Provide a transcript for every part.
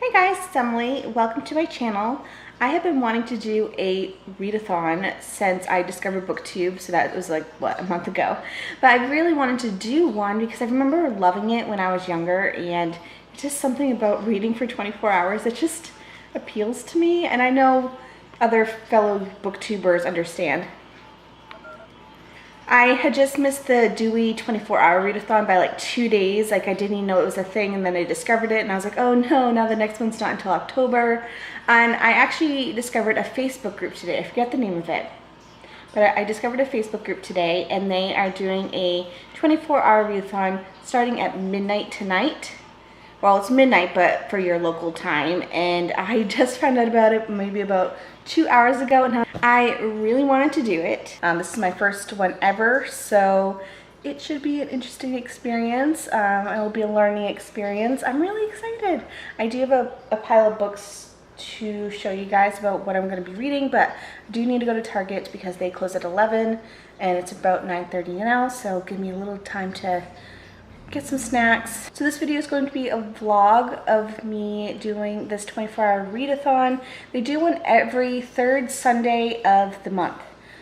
Hi guys, it's Emily. Welcome to my channel. I have been wanting to do a readathon since I discovered BookTube, so that was like, what, a month ago. But I really wanted to do one because I remember loving it when I was younger, and it's just something about reading for 24 hours that just appeals to me, and I know other fellow booktubers understand. I had just missed the Dewey 24-hour readathon by like 2 days. Like I didn't even know it was a thing, and then I discovered it and I was like, oh no, now the next one's not until October. And I actually discovered a Facebook group today. I forget the name of it. But I discovered a Facebook group today, and they are doing a 24-hour readathon starting at midnight tonight. Well, it's midnight, but for your local time. And I just found out about it maybe about 2 hours ago, and I really wanted to do it. This is my first one ever, so it should be an interesting experience. It will be a learning experience. I'm really excited. I do have a pile of books to show you guys about what I'm going to be reading, but I do need to go to Target because they close at 11, and it's about 9:30 now, so give me a little time to get some snacks. So this video is going to be a vlog of me doing this 24-hour readathon. They do one every third Sunday of the month,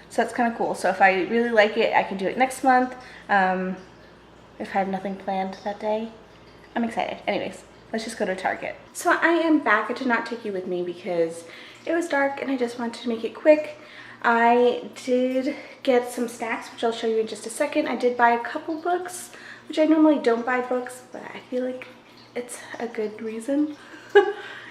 so that's kind of cool. So if I really like it, I can do it next month. If I have nothing planned that day, I'm excited. Anyways, let's just go to Target. So I am back. I did not take you with me because it was dark and I just wanted to make it quick. I did get some snacks, which I'll show you in just a second. I did buy a couple books, which I normally don't buy books, but I feel like it's a good reason.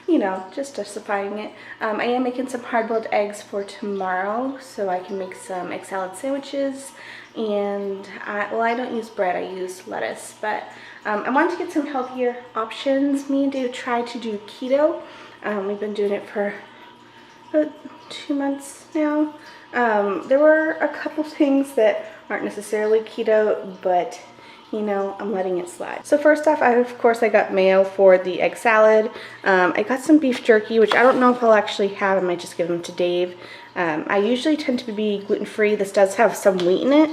You know, just justifying it. I am making some hard-boiled eggs for tomorrow, so I can make some egg salad sandwiches. And, well, I don't use bread, I use lettuce. But I wanted to get some healthier options. Me and Dave tried to do keto. We've been doing it for about 2 months now. There were a couple things that aren't necessarily keto, but you know, I'm letting it slide. So first off, of course I got mayo for the egg salad. I got some beef jerky, which I don't know if I'll actually have. I might just give them to Dave. I usually tend to be gluten-free. This does have some wheat in it,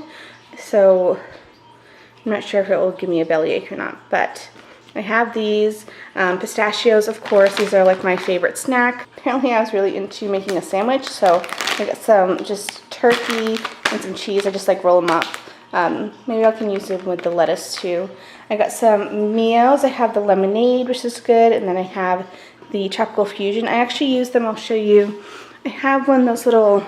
so I'm not sure if it will give me a bellyache or not, but I have these. Pistachios, of course. These are like my favorite snack. Apparently I was really into making a sandwich, so I got some just turkey and some cheese. I just like roll them up. Maybe I can use them with the lettuce too. I got some meals. I have the lemonade, which is good, and then I have the tropical fusion. I actually use them. I'll show you. I have one of those little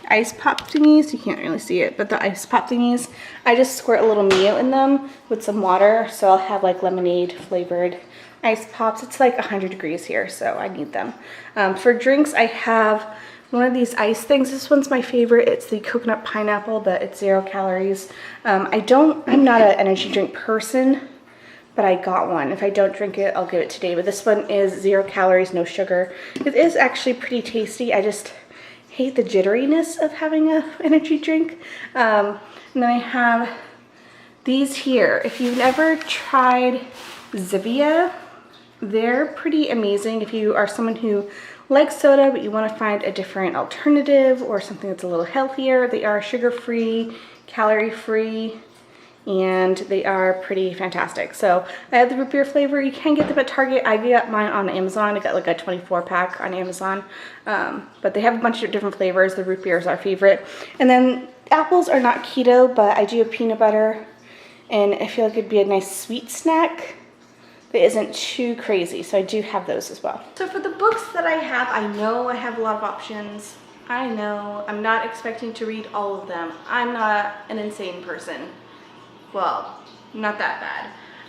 ice pop thingies. You can't really see it, but the ice pop thingies. I just squirt a little Mio in them with some water, so I'll have like lemonade flavored ice pops. It's like 100 degrees here, so I need them. For drinks, I have one of these ice things. This one's my favorite. It's the coconut pineapple, but it's 0 calories. I'm not an energy drink person, but I got one. If I don't drink it, I'll give it to Dave. But this one is 0 calories, no sugar. It is actually pretty tasty. I just hate the jitteriness of having an energy drink. And then I have these here. If you've never tried Zivia, they're pretty amazing. If you are someone who likes soda, but you want to find a different alternative or something that's a little healthier, they are sugar-free, calorie-free, and they are pretty fantastic. So I have the root beer flavor. You can get them at Target. I got mine on Amazon. I got like a 24-pack on Amazon. But they have a bunch of different flavors. The root beer is our favorite. And then apples are not keto, but I do have peanut butter, and I feel like it'd be a nice sweet snack that isn't too crazy, so I do have those as well. So for the books that I have, I know I have a lot of options. I know I'm not expecting to read all of them. I'm not an insane person. Well, not that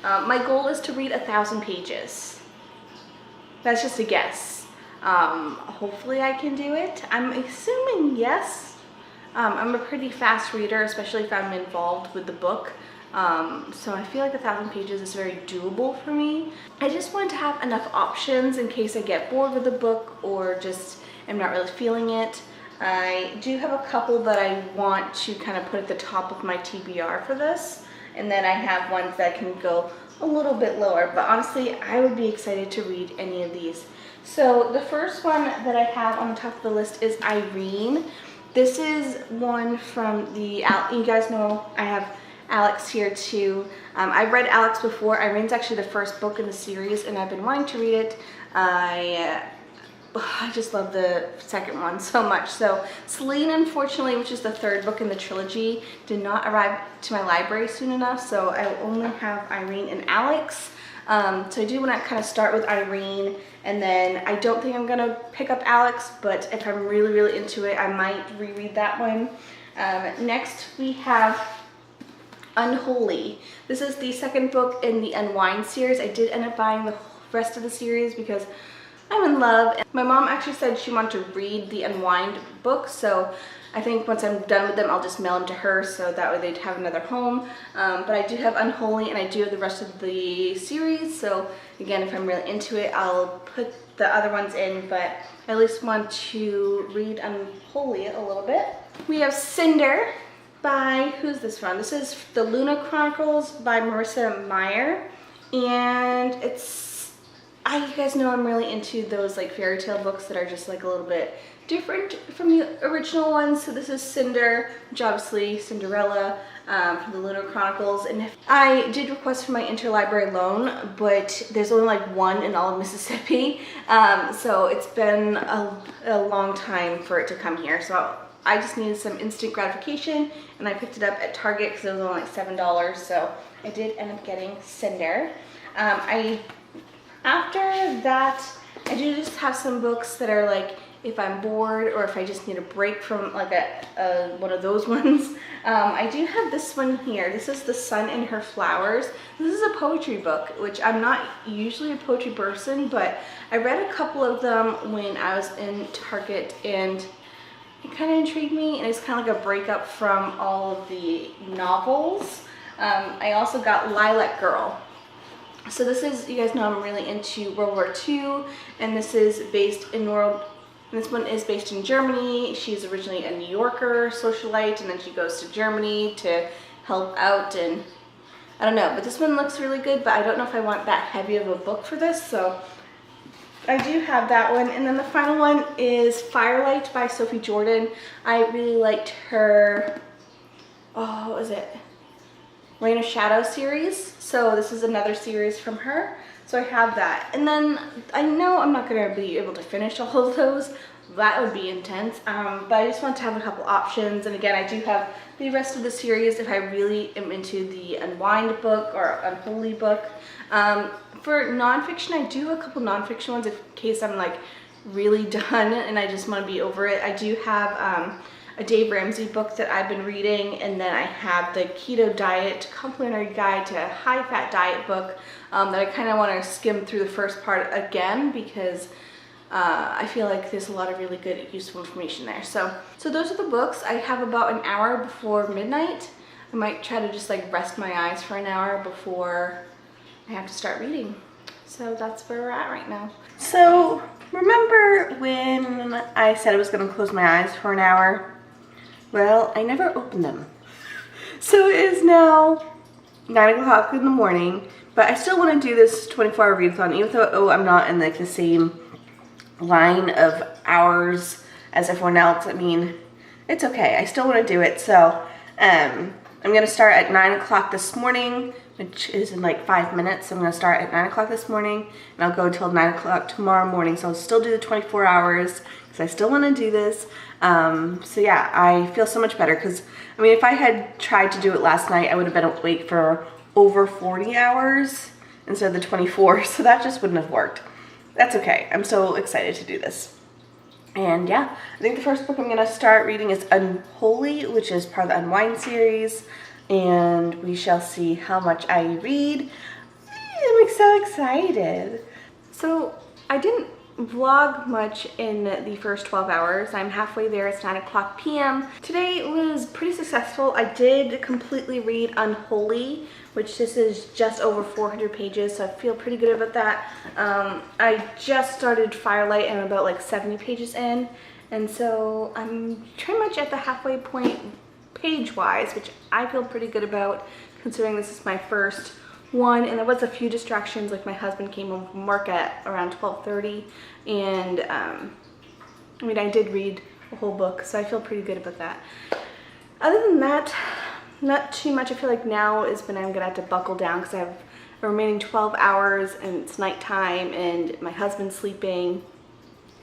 bad. My goal is to read 1,000 pages. That's just a guess. Hopefully I can do it. I'm assuming yes. I'm a pretty fast reader, especially if I'm involved with the book. So I feel like 1,000 pages is very doable for me. I just want to have enough options in case I get bored with the book or just am not really feeling it. I do have a couple that I want to kind of put at the top of my TBR for this, and then I have ones that can go a little bit lower, but honestly I would be excited to read any of these. So the first one that I have on the top of the list is Irene. This is one from the, you guys know I have Alex here too. I've read Alex before. Irene's actually the first book in the series, and I've been wanting to read it. I just love the second one so much. So Celine, unfortunately, which is the third book in the trilogy, did not arrive to my library soon enough, so I will only have Irene and Alex. So I do want to kind of start with Irene, and then I don't think I'm going to pick up Alex, but if I'm really, really into it, I might reread that one. Next, we have Unholy. This is the second book in the Unwind series. I did end up buying the rest of the series because I'm in love. My mom actually said she wanted to read the Unwind book, so I think once I'm done with them, I'll just mail them to her so that way they'd have another home. But I do have Unholy, and I do have the rest of the series, so again, if I'm really into it, I'll put the other ones in, but I at least want to read Unholy a little bit. We have Cinder by, who's this from? This is The Luna Chronicles by Marissa Meyer, and you guys know I'm really into those like fairy tale books that are just like a little bit different from the original ones. So this is Cinder, which obviously Cinderella from the Luna Chronicles. And I did request for my interlibrary loan, but there's only like one in all of Mississippi. So it's been a long time for it to come here. So I just needed some instant gratification, and I picked it up at Target because it was only like $7. So I did end up getting Cinder. After that, I do just have some books that are like, if I'm bored or if I just need a break from like one of those ones. I do have this one here. This is The Sun and Her Flowers. This is a poetry book, which I'm not usually a poetry person, but I read a couple of them when I was in Target, and it kind of intrigued me, and it's kind of like a breakup from all of the novels. I also got Lilac Girl. So this is, you guys know I'm really into World War II, and this is based in this one is based in Germany. She's originally a New Yorker socialite, and then she goes to Germany to help out, and I don't know, but this one looks really good, but I don't know if I want that heavy of a book for this, so I do have that one. And then the final one is Firelight by Sophie Jordan. I really liked her, what was it? Reign of Shadow series. So this is another series from her. So I have that. And then I know I'm not going to be able to finish all of those. That would be intense. But I just want to have a couple options. And again, I do have the rest of the series if I really am into the Unwind book or Unholy book. For nonfiction, I do have a couple nonfiction ones in case I'm like really done and I just want to be over it. I do have a Dave Ramsey book that I've been reading, and then I have the Keto Diet Complimentary Guide to High Fat Diet book that I kind of want to skim through the first part again because I feel like there's a lot of really good useful information there. So those are the books. I have about an hour before midnight. I might try to just like rest my eyes for an hour before I have to start reading. So that's where we're at right now. So remember when I said I was going to close my eyes for an hour? Well, I never opened them. So it is now 9 o'clock in the morning, but I still want to do this 24-hour readathon, even though I'm not in like the same line of hours as everyone else. I mean, it's okay. I still want to do it. So I'm going to start at 9 o'clock this morning, which is in like 5 minutes. So I'm going to start at 9 o'clock this morning, and I'll go until 9 o'clock tomorrow morning. So I'll still do the 24 hours because I still want to do this. So yeah, I feel so much better because, I mean, if I had tried to do it last night, I would have been awake for over 40 hours instead of the 24, so that just wouldn't have worked. That's okay. I'm so excited to do this. And yeah, I think the first book I'm going to start reading is Unholy, which is part of the Unwind series, and we shall see how much I read. I'm so excited. So I didn't vlog much in the first 12 hours. I'm halfway there. It's 9 o'clock p.m. Today was pretty successful. I did completely read Unholy, which this is just over 400 pages, so I feel pretty good about that. I just started Firelight and I'm about like 70 pages in, and so I'm pretty much at the halfway point page-wise, which I feel pretty good about considering this is my first one. And there was a few distractions, like my husband came home from work at around 12:30, and I mean, I did read a whole book, so I feel pretty good about that. Other than that, not too much. I feel like now is when I'm gonna have to buckle down because I have the remaining 12 hours and it's nighttime and my husband's sleeping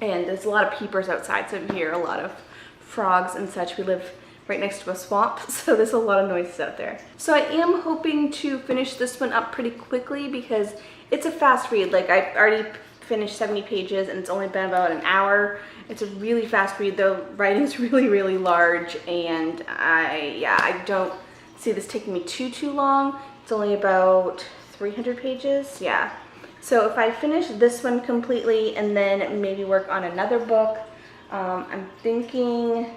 and there's a lot of peepers outside, so I hear a lot of frogs and such. We live right next to a swamp, so there's a lot of noises out there. So I am hoping to finish this one up pretty quickly because it's a fast read. Like, I already finished 70 pages and it's only been about an hour. It's a really fast read. The writing's really, really large, and I don't see this taking me too long. It's only about 300 pages, yeah. So if I finish this one completely and then maybe work on another book, I'm thinking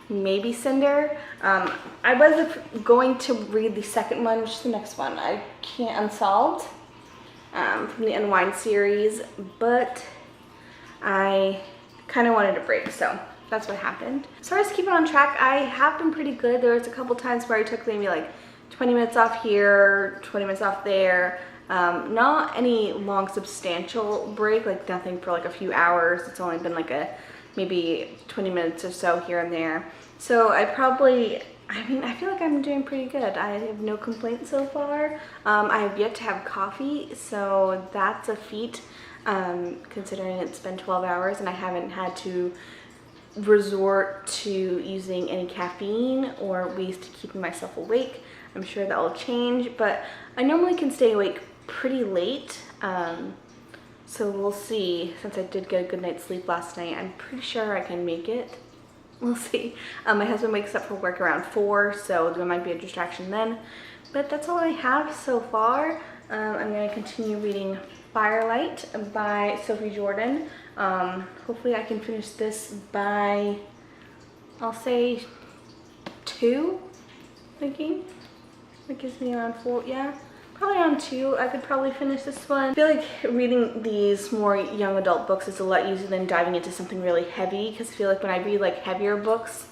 maybe Cinder. I was going to read the second one, which is the next one. I Can't Unsolved, from the Unwind series, but I kind of wanted a break, so that's what happened. As far as keeping on track, I have been pretty good. There was a couple times where I took maybe like 20 minutes off here, 20 minutes off there. Not any long substantial break, like nothing for like a few hours. It's only been like maybe 20 minutes or so here and there. So I feel like I'm doing pretty good. I have no complaints so far. I have yet to have coffee, so that's a feat, considering it's been 12 hours and I haven't had to resort to using any caffeine or ways to keeping myself awake. I'm sure that will change, but I normally can stay awake pretty late, so we'll see. Since I did get a good night's sleep last night, I'm pretty sure I can make it. We'll see. My husband wakes up for work around 4, so there might be a distraction then, but that's all I have so far. I'm going to continue reading Firelight by Sophie Jordan. Hopefully I can finish this by, I'll say 2, thinking. That gives me around 4, yeah. Probably on 2, I could probably finish this one. I feel like reading these more young adult books is a lot easier than diving into something really heavy, because I feel like when I read like heavier books,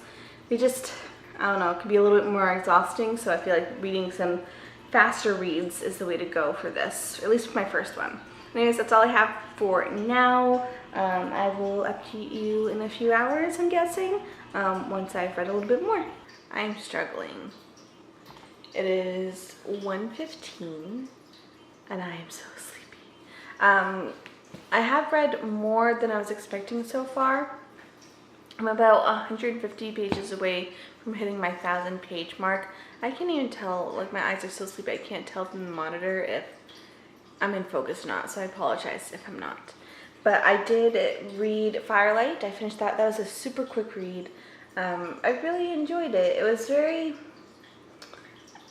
they just, I don't know, it can be a little bit more exhausting, so I feel like reading some faster reads is the way to go for this, at least for my first one. Anyways, that's all I have for now. I will update you in a few hours, I'm guessing, once I've read a little bit more. I'm struggling. It is 1:15 and I am so sleepy. I have read more than I was expecting so far. I'm about 150 pages away from hitting my 1,000-page mark. I can't even tell, like my eyes are so sleepy, I can't tell from the monitor if I'm in focus or not, so I apologize if I'm not. But I did read Firelight. I finished that. That was a super quick read. I really enjoyed it. It was very...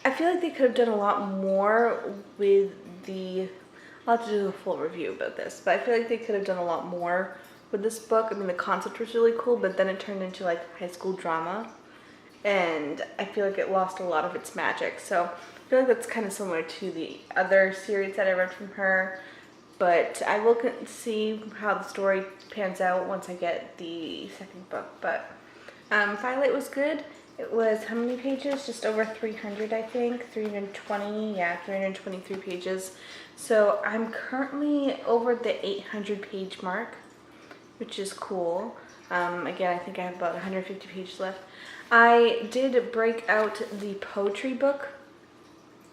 I feel like they could have done a lot more with the... I'll have to do a full review about this, but I feel like they could have done a lot more with this book. I mean, the concept was really cool, but then it turned into like high school drama, and I feel like it lost a lot of its magic. So I feel like that's kind of similar to the other series that I read from her, but I will see how the story pans out once I get the second book. But Firelight was good. It was how many pages? Just over 300, I think. 320, yeah, 323 pages. So I'm currently over the 800-page mark, which is cool. Again, I think I have about 150 pages left. I did break out the poetry book.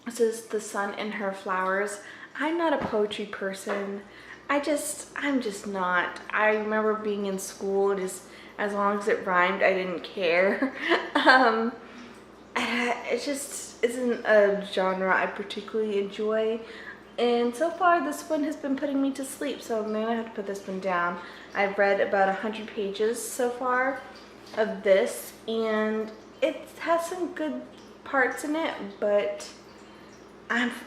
This is The Sun and Her Flowers. I'm not a poetry person. I'm just not. I remember being in school, just as long as it rhymed, I didn't care. It just isn't a genre I particularly enjoy. And so far, this one has been putting me to sleep, so I'm gonna have to put this one down. I've read about 100 pages so far of this, and it has some good parts in it, but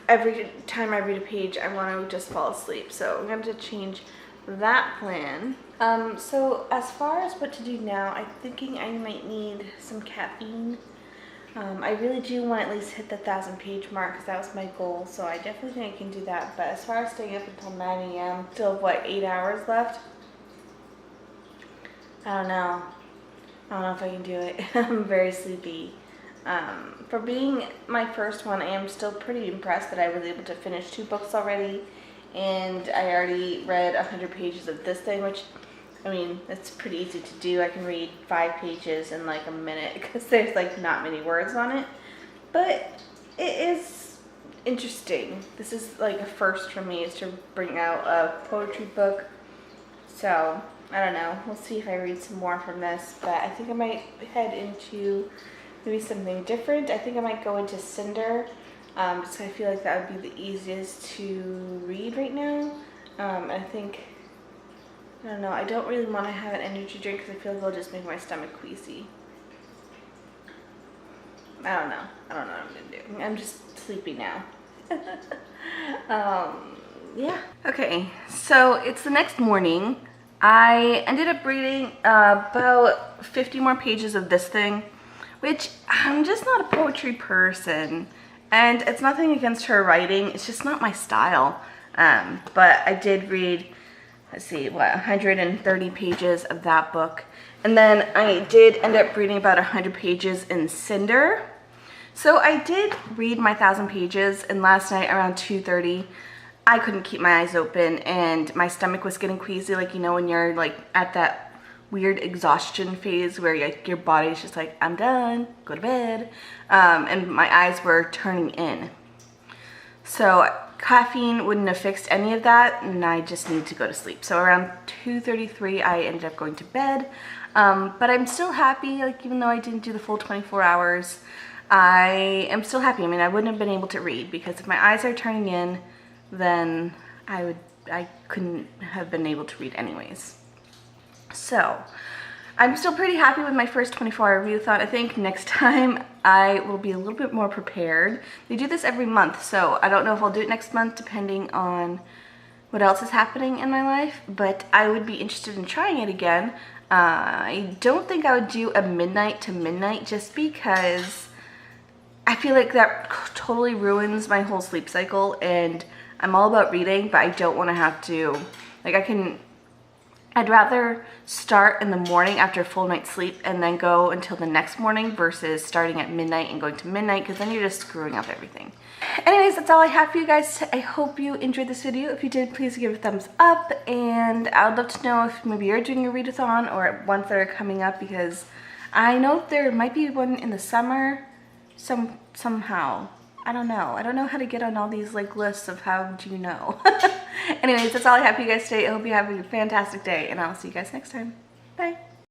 every time I read a page, I want to just fall asleep. So I'm going to change that plan. So as far as what to do now, I'm thinking I might need some caffeine. I really do want to at least hit the 1,000-page mark because that was my goal, so I definitely think I can do that. But as far as staying up until 9 a.m., still have, what, 8 hours left? I don't know if I can do it. I'm very sleepy. For being my first one, I am still pretty impressed that I was able to finish 2 books already, and I already read 100 pages of this thing, which, I mean, it's pretty easy to do. I can read 5 pages in like a minute because there's like not many words on it. but it is interesting. This is like a first for me, is to bring out a poetry book. So I don't know. We'll see if I read some more from this, but I think I might head into maybe something different. I think I might go into Cinder. Just 'cause I feel like that would be the easiest to read right now. I think, I don't know, I don't really want to have an energy drink because I feel like it'll just make my stomach queasy. I don't know what I'm gonna do. I'm just sleepy now. Yeah. Okay, so it's the next morning. I ended up reading about 50 more pages of this thing, which I'm just not a poetry person. And it's nothing against her writing, it's just not my style. But I did read, let's see, 130 pages of that book. And then I did end up reading about 100 pages in Cinder. So I did read my 1,000 pages, and last night around 2:30, I couldn't keep my eyes open and my stomach was getting queasy, like, you know, when you're like at that weird exhaustion phase where your body's just like, I'm done, go to bed. And my eyes were turning in. So caffeine wouldn't have fixed any of that, and I just need to go to sleep. So around 2:33, I ended up going to bed. But I'm still happy, like, even though I didn't do the full 24 hours, I am still happy. I mean, I wouldn't have been able to read because if my eyes are turning in, then I couldn't have been able to read anyways. So I'm still pretty happy with my first 24-hour readathon. I think next time I will be a little bit more prepared. They do this every month, so I don't know if I'll do it next month depending on what else is happening in my life, but I would be interested in trying it again. I don't think I would do a midnight to midnight just because I feel like that totally ruins my whole sleep cycle, and I'm all about reading, but I don't want to have to, like, I'd rather start in the morning after a full night's sleep and then go until the next morning versus starting at midnight and going to midnight, because then you're just screwing up everything. Anyways, that's all I have for you guys. I hope you enjoyed this video. If you did, please give it a thumbs up, and I would love to know if maybe you're doing a readathon or ones that are coming up, because I know there might be one in the summer somehow. I don't know. I don't know how to get on all these like lists of how do you know. Anyways, that's all I have for you guys today. I hope you have a fantastic day, and I'll see you guys next time. Bye.